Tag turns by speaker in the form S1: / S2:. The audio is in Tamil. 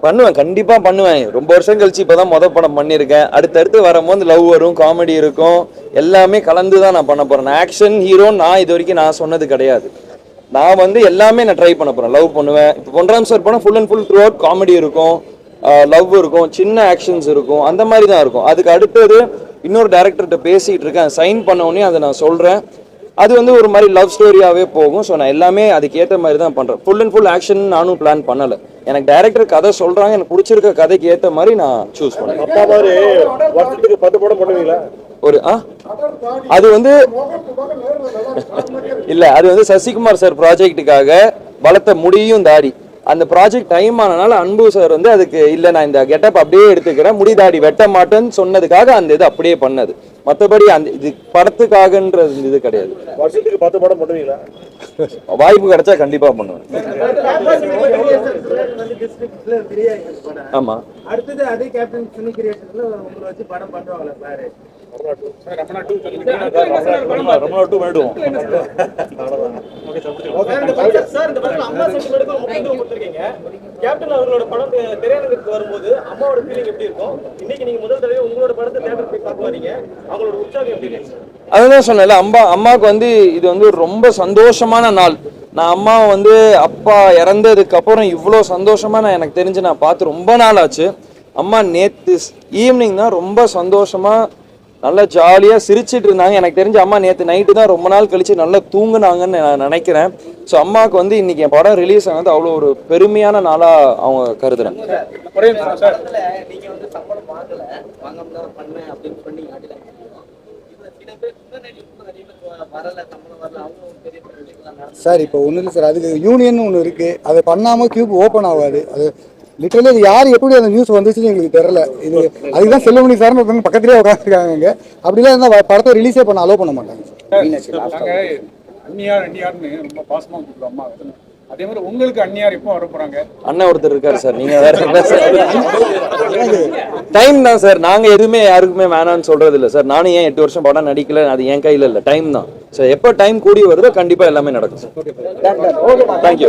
S1: பண்ணுவேன், கண்டிப்பா பண்ணுவேன். ரொம்ப வருஷம் கழிச்சு இப்பதான் படம் பண்ணியிருக்கேன். அடுத்தடுத்து வரும்போது லவ் வரும், காமெடி இருக்கும், எல்லாமே கலந்து தான் நான் பண்ண போறேன். ஆக்ஷன் ஹீரோ நான் இது வரைக்கும் நான் சொன்னது கிடையாது. நான் வந்து எல்லாமே நான் ட்ரை பண்ண போறேன். லவ் பண்ணுவேன். இப்போ பொன்ராம் சார் படம் full and full through out comedy இருக்கும், லவ் இருக்கும், சின்ன ஆக்ஷன்ஸ் இருக்கும், அந்த மாதிரி தான் இருக்கும். அதுக்கு அடுத்தது இன்னொரு டேரக்டர்கிட்ட பேசிட்டு இருக்கேன். சைன் பண்ண உடனே அதை நான் சொல்றேன். அது வந்து ஒரு மாதிரி லவ் ஸ்டோரியாவே போகும். ஸோ நான் எல்லாமே அதுக்கேற்ற மாதிரி தான் பண்றேன். ஃபுல் அண்ட் ஃபுல் ஆக்ஷன் நானும் பிளான் பண்ணல. எனக்கு டைரக்டர் கதை சொல்றாங்க, எனக்கு பிடிச்சிருக்க கதைக்கு ஏற்ற மாதிரி நான் சூஸ் பண்ணேன். ஒரு அது வந்து இல்ல, அது வந்து சசிகுமார் சார் ப்ராஜெக்டுக்காக வளர்த்த முடியும் தாடி. அந்த ப்ராஜெக்ட் டைம் ஆனனால அன்பு சார் வந்து அதுக்கு இல்லை நான் இந்த கெட்டப் அப்படியே எடுத்துக்கிறேன், முடிதாடி வெட்ட மாட்டேன்னு சொன்னதுக்காக அந்த இது அப்படியே பண்ணது. மற்றபடி அந்த இது படத்துக்காகன்றது இது கிடையாது. வருஷத்துக்கு 10 படம் பண்ணுவீங்களா? வாய்ப்பு கிடைச்சா கண்டிப்பா பண்ணுவேன். ஆமா, அடுத்தது அதே கேப்டன் சினி கிரியேஷன்ல உங்களை வச்சு படம் பண்ணுவாங்களா சார்? கேப்டன் அவர்களோட படம் திரையரங்குக்கு வரும்போது அம்மாவோட ஃபீலிங் எப்படி இருக்கும்? இன்னைக்கு நீங்க முதல் தடவை உங்களோட படத்தை தியேட்டருக்கு போய் பார்க்க வரீங்க, அவங்களோட உற்சாகம் எப்படி இருக்கு? அதுதான் சொன்னேன்ல, அம்மாவுக்கு வந்து இது வந்து ரொம்ப சந்தோஷமான நாள். நான் அம்மா வந்து அப்பா இறந்ததுக்கு அப்புறம் இவ்வளோ சந்தோஷமா நான் எனக்கு தெரிஞ்சு நான் பார்த்து ரொம்ப நாள் ஆச்சு. அம்மா நேற்று ஈவினிங் தான் ரொம்ப சந்தோஷமா நல்லா ஜாலியாக சிரிச்சிட்டு இருந்தாங்க. எனக்கு தெரிஞ்ச அம்மா நேற்று நைட்டு தான் ரொம்ப நாள் கழிச்சு நல்லா தூங்குனாங்கன்னு நான் நினைக்கிறேன். ஸோ அம்மாவுக்கு வந்து இன்னைக்கு என் படம் ரிலீஸ் ஆனது அவ்வளோ ஒரு பெருமையான நாளாக அவங்க கருதுறேன்.
S2: சார் இப்போ ஒன்றும் இல்லை சார், அதுக்கு யூனியன் ஒன்று இருக்குது, அதை பண்ணாமல் கியூப் ஓப்பன் ஆகாது. அது லிட்டரலி அது யார் எப்படி அந்த நியூஸ் வந்துச்சுன்னு எங்களுக்கு தெரியல. இது அதுதான் செல்லுமணி சார்னு ஒருத்தவங்க பக்கத்துலேயே உட்காந்துருக்காங்க. அப்படிலாம் இருந்தால் படத்தை ரிலீஸே பண்ண அலோவ் பண்ண மாட்டாங்க.
S3: அந்நியார்னு ரொம்ப பாசமாக கொடுக்குறோம் அம்மா. அதே மாதிரி உங்களுக்கு அந்நியார் எப்போ வர போறாங்க?
S1: அண்ணன் ஒருத்தர் இருக்காரு சார், நீங்க வேற டைம் தான் சார். நாங்க எதுவுமே யாருக்குமே வேணான்னு சொல்றது இல்லை சார். நானும் ஏன் 8 வருஷம் படம் நடிக்கல, அது என் கையில இல்லை, டைம் தான். ஸோ எப்போ டைம் கூடி வருதோ கண்டிப்பா எல்லாமே நடக்கும் சார். தேங்க்யூ.